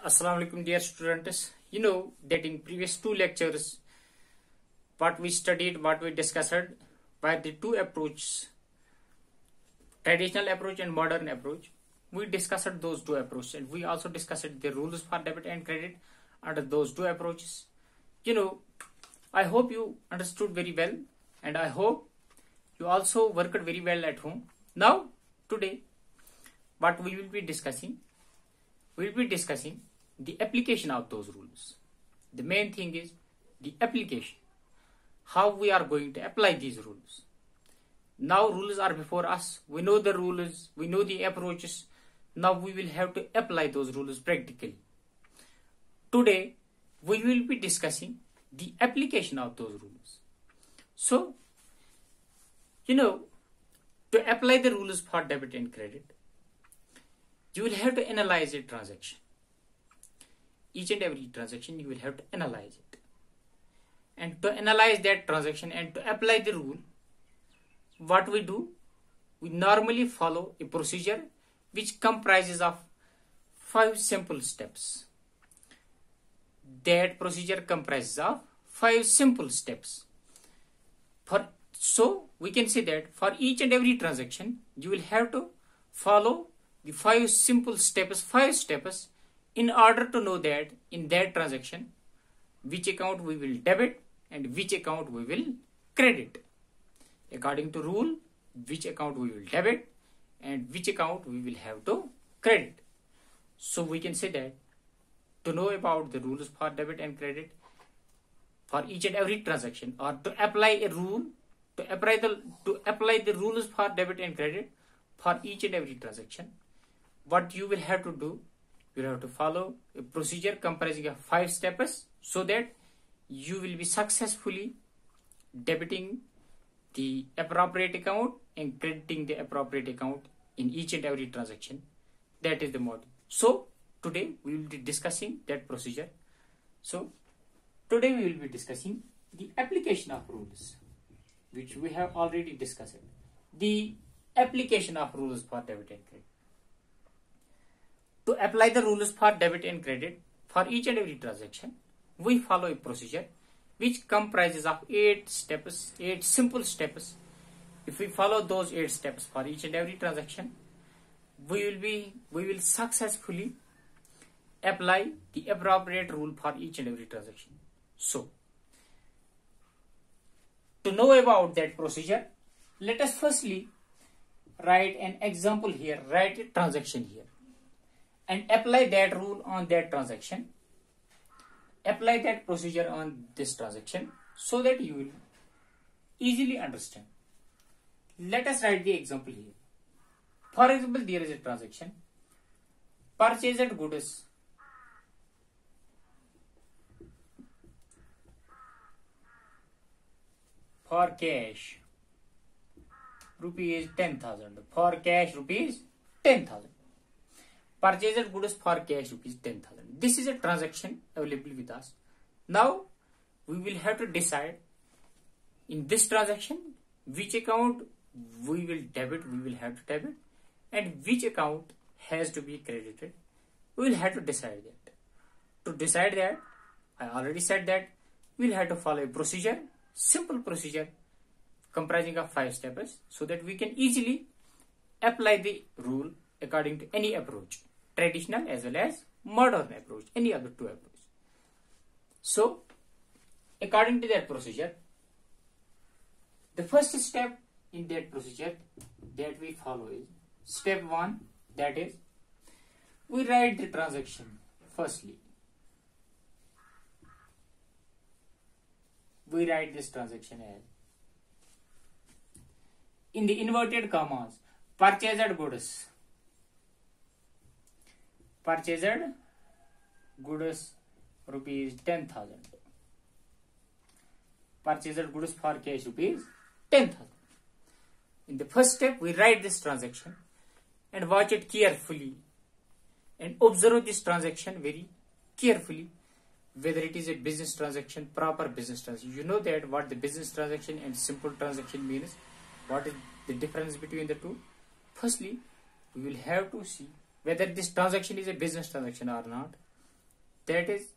Assalamu alaikum dear students. You know that in previous two lectures what we studied, what we discussed by the two approaches, traditional approach and modern approach. We discussed those two approaches and we also discussed the rules for debit and credit under those two approaches. I hope you understood very well and I hope you also worked very well at home. Now today what we will be discussing the application of those rules. The main thing is the application, how we are going to apply these rules. Now rules are before us, we know the rules, we know the approaches. Now we will have to apply those rules practically. Today we will be discussing the application of those rules. So, to apply the rules for debit and credit, you will have to analyze a transaction. Each and every transaction you will have to analyze it. And to analyze that transaction and to apply the rule, what we do, we normally follow a procedure which comprises of 5 simple steps. That procedure comprises of 5 simple steps. So we can say that for each and every transaction, you will have to follow the 5 simple steps, 5 steps, in order to know that in that transaction, which account we will debit and which account we will credit. According to rule, which account we will debit and which account we will have to credit. So we can say that to know about the rules for debit and credit for each and every transaction, or to apply a rule, to apply the rules for debit and credit for each and every transaction, what you will have to do, you will have to follow a procedure comprising of 5 steps so that you will be successfully debiting the appropriate account and crediting the appropriate account in each and every transaction. That is the model. So today we will be discussing that procedure. So today we will be discussing the application of rules, which we have already discussed. The application of rules for debit and credit. To apply the rules for debit and credit for each and every transaction, we follow a procedure which comprises of 8 steps, 8 simple steps. If we follow those 8 steps for each and every transaction, we will successfully apply the appropriate rule for each and every transaction. So, to know about that procedure, let us firstly write an example here, write a transaction here, and apply that rule on that transaction. Apply that procedure on this transaction so that you will easily understand. Let us write the example here. For example, there is a transaction. Purchased goods for cash rupees 10,000. For cash rupees 10,000. Purchased goods for cash rupees 10,000. This is a transaction available with us. Now we will have to decide in this transaction which account we will debit, we will have to debit, and which account has to be credited. We will have to decide that. To decide that, I already said that we will have to follow a procedure, simple procedure comprising of 5 steps, so that we can easily apply the rule according to any approach, traditional as well as modern approach, any other 2 approaches. So, according to that procedure, the first step in that procedure that we follow is step 1, that is, we write the transaction firstly. We write this transaction as, in the inverted commas, purchased goods. Purchased goods rupees 10,000. Purchased goods for cash rupees 10,000. In the first step, we write this transaction and watch it carefully and observe this transaction very carefully, whether it is a business transaction, proper business transaction. You know that what the business transaction and simple transaction means. What is the difference between the two? Firstly, we will have to see whether this transaction is a business transaction or not. That is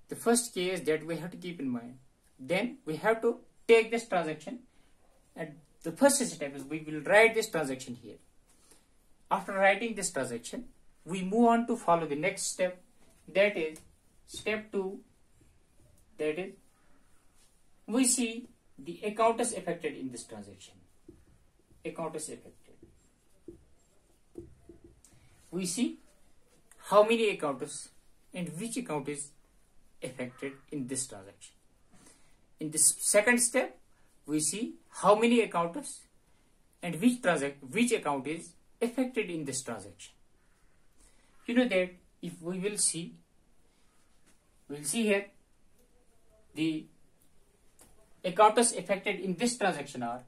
the first case that we have to keep in mind. Then we have to take this transaction, and the first step is we will write this transaction here. After writing this transaction, we move on to follow the next step, that is step 2. That is, we see the account is affected in this transaction. Account is affected. We see how many accounts and which account is affected in this transaction. In this second step, we see how many accounts and which account is affected in this transaction. You know that if we will see, we'll see here the accounts affected in this transaction are,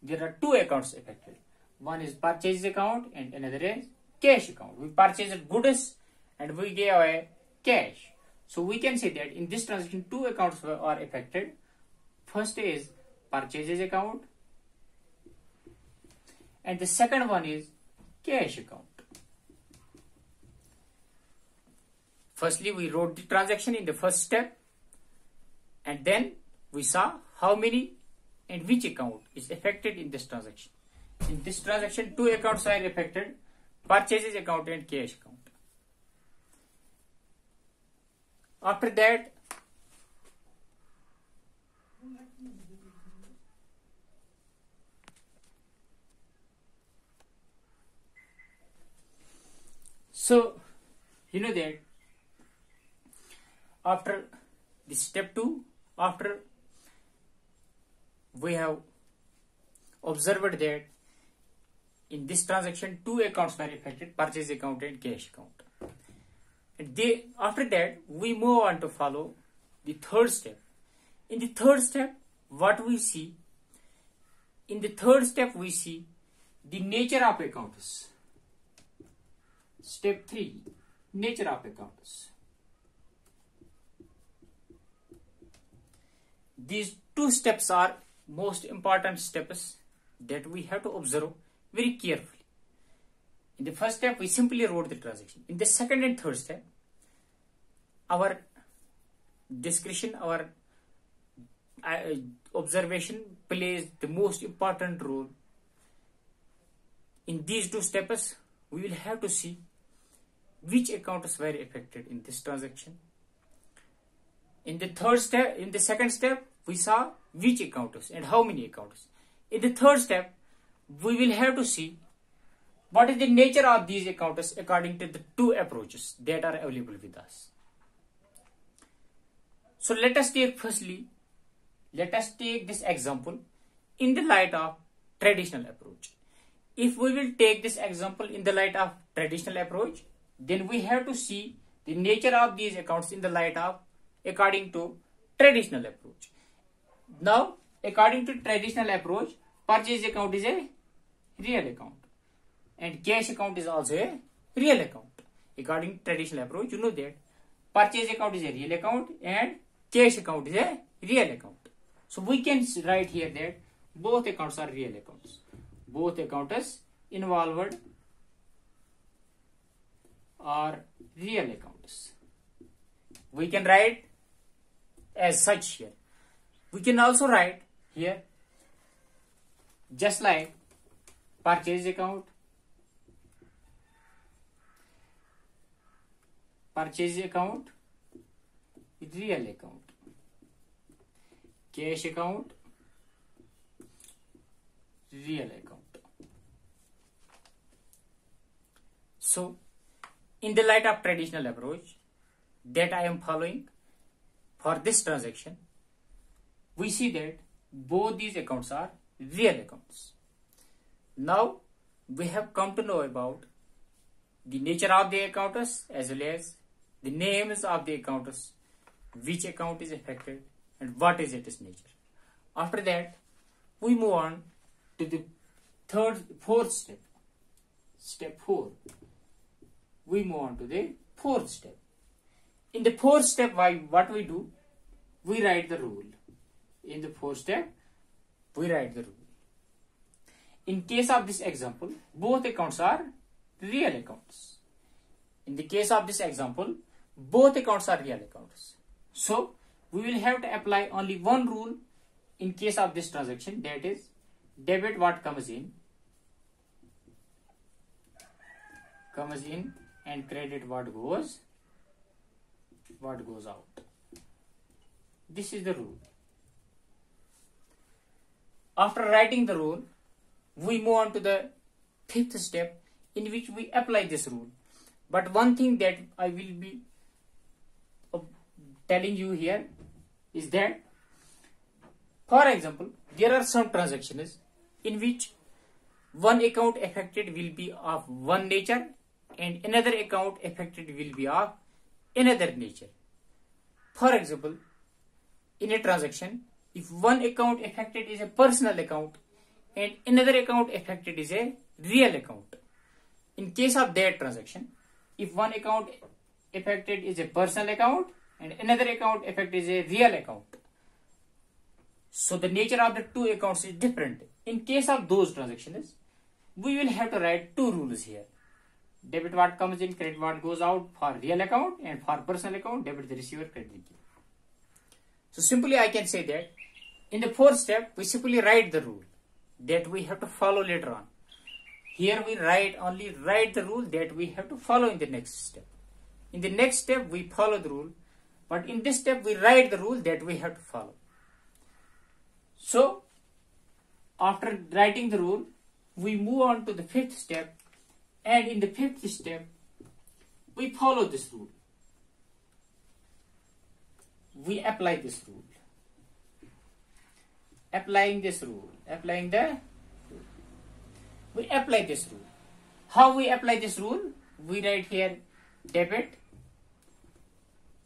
there are 2 accounts affected. One is purchase account and another is cash account. We purchased goods and we gave away cash. So we can say that in this transaction 2 accounts are affected. First is purchases account and the second one is cash account. Firstly, we wrote the transaction in the first step, and then we saw how many and which account is affected in this transaction. In this transaction, 2 accounts are affected, purchases account and cash account. After that, so you know that after the step 2, after we have observed that in this transaction 2 accounts were affected, purchase account and cash account. And after that, we move on to follow the third step. In the third step, what we see? In the third step, we see the nature of accounts. Step 3, nature of accounts. These 2 steps are most important steps that we have to observe very carefully. In the first step, we simply wrote the transaction. In the second and third step, our discretion, our observation plays the most important role. In these 2 steps, we will have to see which accounts were affected in this transaction. In the third step, in the second step, we saw which accounts and how many accounts. In the third step, we will have to see what is the nature of these accounts according to the 2 approaches that are available with us. So let us take this example in the light of traditional approach. If we will take this example in the light of traditional approach, then we have to see the nature of these accounts in the light of according to traditional approach. Now, according to traditional approach, purchase account is a real account and cash account is also a real account. According to traditional approach, you know that purchase account is a real account and cash account is a real account. So we can write here that both accounts are real accounts. Both accounts involved are real accounts. We can write as such here. We can also write here just like purchase account, real account, cash account, real account. So, in the light of traditional approach that I am following for this transaction, we see that both these accounts are real accounts. Now, we have come to know about the nature of the accounts as well as the names of the accounts, which account is affected and what is its nature. After that, we move on to the fourth step. Step 4. We move on to the fourth step. In the fourth step, what we do? We write the rule. In the fourth step, we write the rule. In case of this example, both accounts are real accounts. In the case of this example, both accounts are real accounts. So we will have to apply only one rule in case of this transaction, that is debit what comes in and credit what goes out. This is the rule. After writing the rule, we move on to the fifth step in which we apply this rule. But one thing that I will be telling you here is that, for example, there are some transactions in which one account affected will be of one nature and another account affected will be of another nature. For example, in a transaction, if one account affected is a personal account and another account affected is a real account. In case of that transaction, if one account affected is a personal account and another account affected is a real account, so the nature of the two accounts is different. In case of those transactions, we will have to write two rules here. Debit what comes in, credit what goes out for real account, and for personal account, debit the receiver, credit the giver. So simply I can say that in the fourth step, we simply write the rule that we have to follow later on. Here we only write the rule that we have to follow in the next step. In the next step, we follow the rule, but in this step, we write the rule that we have to follow. So after writing the rule, we move on to the fifth step, and in the fifth step, we follow this rule. We apply this rule. We apply this rule. How we apply this rule? We write here debit,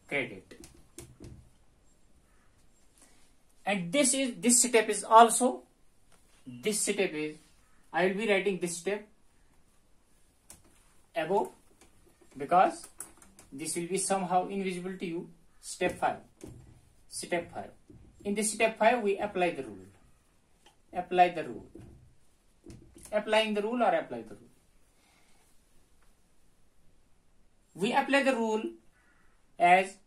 credit. And this step is, I will be writing this step above because this will be somehow invisible to you. Step 5. In this step 5, we apply the rule. Applying the rule or apply the rule. We apply the rule as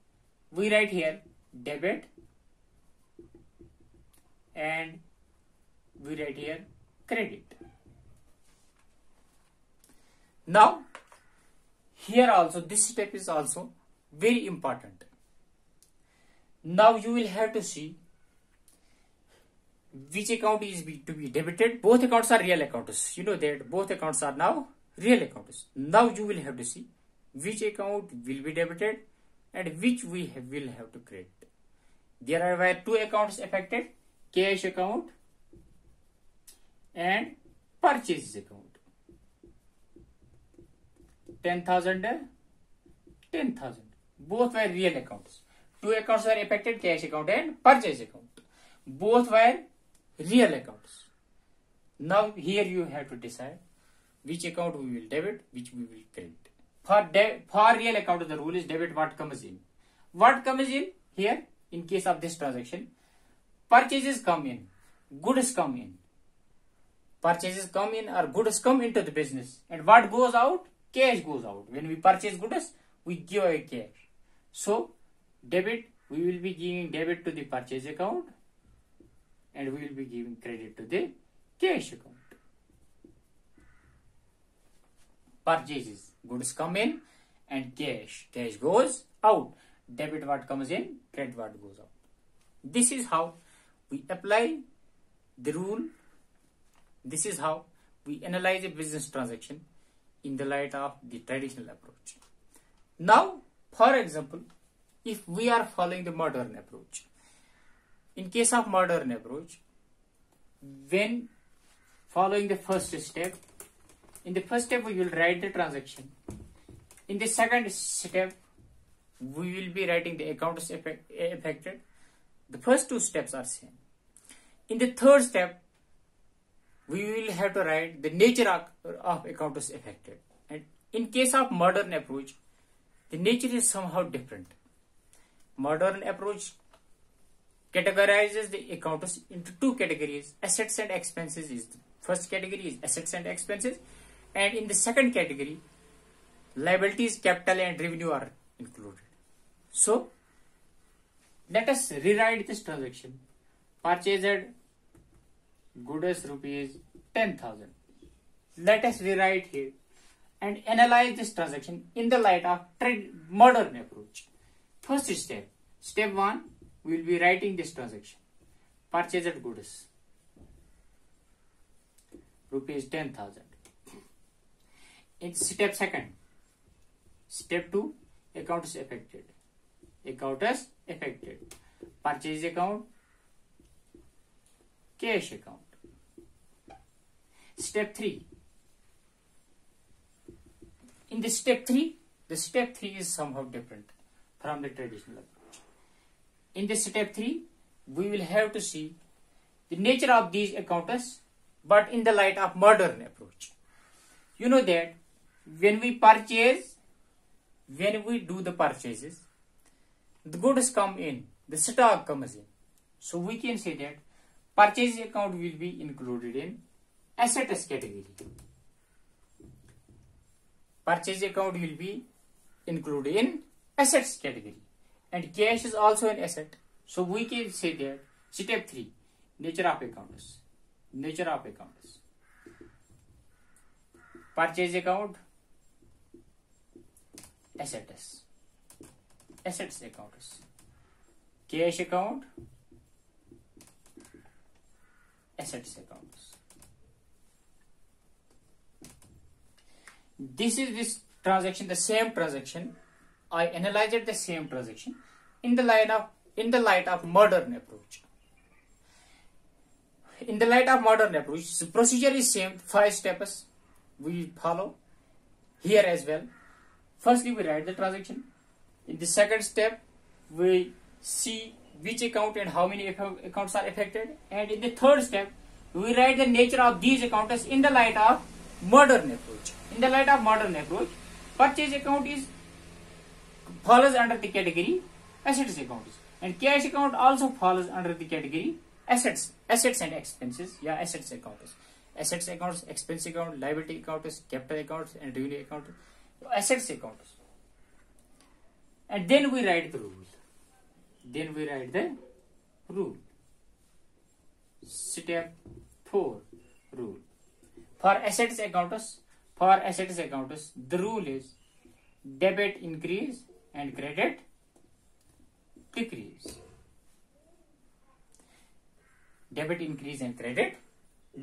we write here debit and we write here credit. Now here also this step is also very important. Now you will have to see which account is to be debited. Both accounts are real accounts. You know that both accounts are now real accounts. Now you will have to see which account will be debited and which we will have to credit. There are two accounts affected: cash account and purchase account. 10,000, 10,000. Both were real accounts. Two accounts were affected: cash account and purchase account. Both were real accounts. Now here you have to decide which account we will debit, which we will credit. For real account, the rule is debit what comes in. What comes in here? In case of this transaction, purchases come in, goods come in. Purchases come in or goods come into the business, and what goes out? Cash goes out. When we purchase goods, we give a cash. So debit, we will be giving debit to the purchase account and we will be giving credit to the cash account. Purchases, goods come in and cash goes out. Debit what comes in, credit what goes out. This is how we apply the rule. This is how we analyze a business transaction in the light of the traditional approach. Now, for example, if we are following the modern approach, in case of modern approach, when following the first step, in the first step we will write the transaction. In the second step, we will be writing the accounts affected. The first two steps are same. In the third step, we will have to write the nature of accounts affected. And in case of modern approach, the nature is somehow different. Modern approach categorizes the accounts into two categories. Assets and expenses is the first category, is assets and expenses, and in the second category, liabilities, capital and revenue are included. So let us rewrite this transaction. Purchased goods rupees 10,000. Let us rewrite here and analyze this transaction in the light of modern approach. First step, step 1, we will be writing this transaction. Purchased goods rupees 10,000. In step 2, step 2, account is affected. Account is affected. Purchase account, cash account. Step 3. In the step 3, the step 3 is somehow different from the traditional approach. In this step 3, we will have to see the nature of these accounts, but in the light of modern approach. You know that when we do the purchases, the goods come in, the stock comes in. So we can say that purchase account will be included in assets category. Purchase account will be included in assets category, and cash is also an asset. So we can say that step 3, nature of accounts. Nature of accounts. Purchase account, assets. Assets accounts. Cash account, assets accounts. This is this transaction, the same transaction. I analyzed the same transaction in the light of modern approach. In the light of modern approach, the procedure is same. 5 steps we follow here as well. Firstly, we write the transaction. In the second step, we see which account and how many accounts are affected. And in the third step, we write the nature of these accounts in the light of modern approach. In the light of modern approach, purchase account follows under the category assets accounts, and cash account also follows under the category assets and expenses. Yeah, assets accounts. Assets accounts, expense account, liability accounts, capital accounts, and revenue account. Assets accounts. And then we write the rule. Step 4, rule. For assets accounts, the rule is debit increase and credit decrease. Debit increase and credit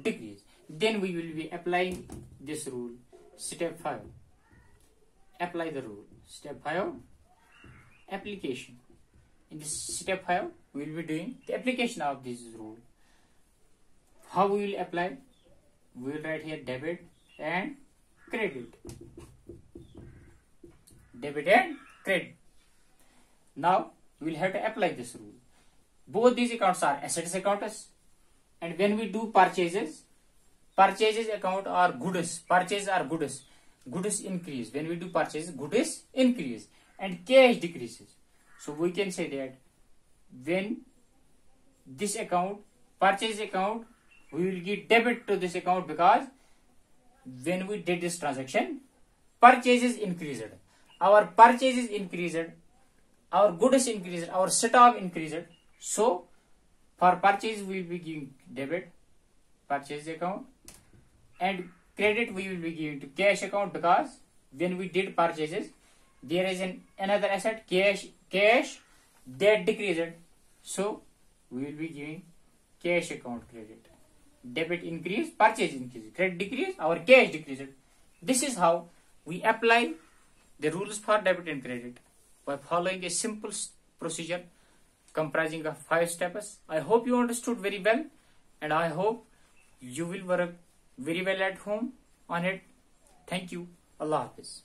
decrease. Then we will be applying this rule. Step 5. Apply the rule. Step 5. Application. In this step 5, we will be doing the application of this rule. How we will apply? We will write here debit and credit. Debit and credit. Now we will have to apply this rule. Both these accounts are assets accounts, and when we do purchases account are goods. Purchases are goods. Goods increase. When we do purchases, goods increase and cash decreases. So we can say that when this account, purchase account, we will give debit to this account because when we did this transaction, purchases increased. Our purchases increased, our goods increased, our stock increased. So for purchase we will be giving debit, purchase account, and credit we will be giving to cash account because when we did purchases, there is another asset, cash that decreased. So we will be giving cash account credit. Debit increase, purchase increase, credit decrease, our cash decreased. This is how we apply the rules for debit and credit by following a simple procedure comprising of 5 steps. I hope you understood very well, and I hope you will work very well at home on it. Thank you. Allah Hafiz.